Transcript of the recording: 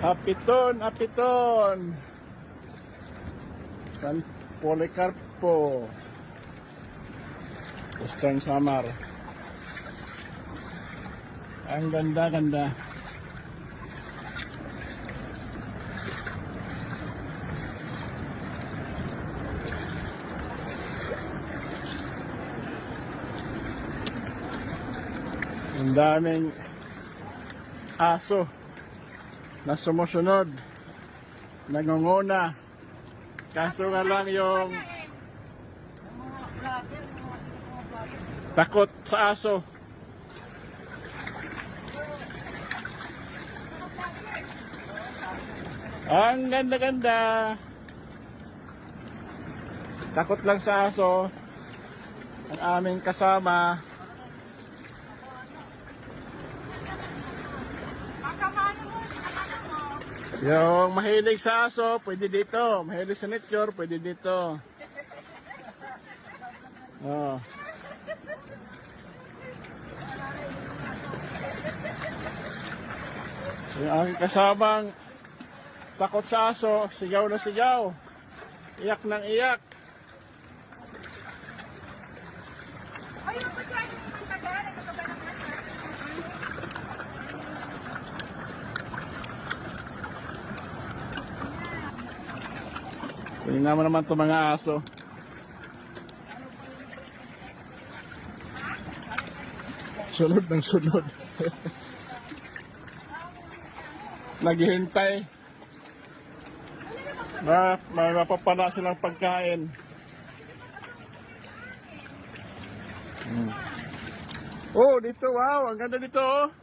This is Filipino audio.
Apiton, Apiton. San Policarpo. Western Samar. Ang ganda-ganda. Ang daming aso na sumusunod, nangunguna. Kaso nga lang yung takot sa aso. Ang ganda-ganda. Takot lang sa aso ang aming kasama. Yung mahilig sa aso, pwede dito. Mahilig sa nature, pwede dito. Oh. Yung aking kasamang takot sa aso, sigaw na sigaw. Iyak ng iyak. Tingnan mo naman itong mga aso. Sunod ng sunod. Naghihintay. Mapapala silang pagkain. Oh, dito, wow, ang ganda dito, oh.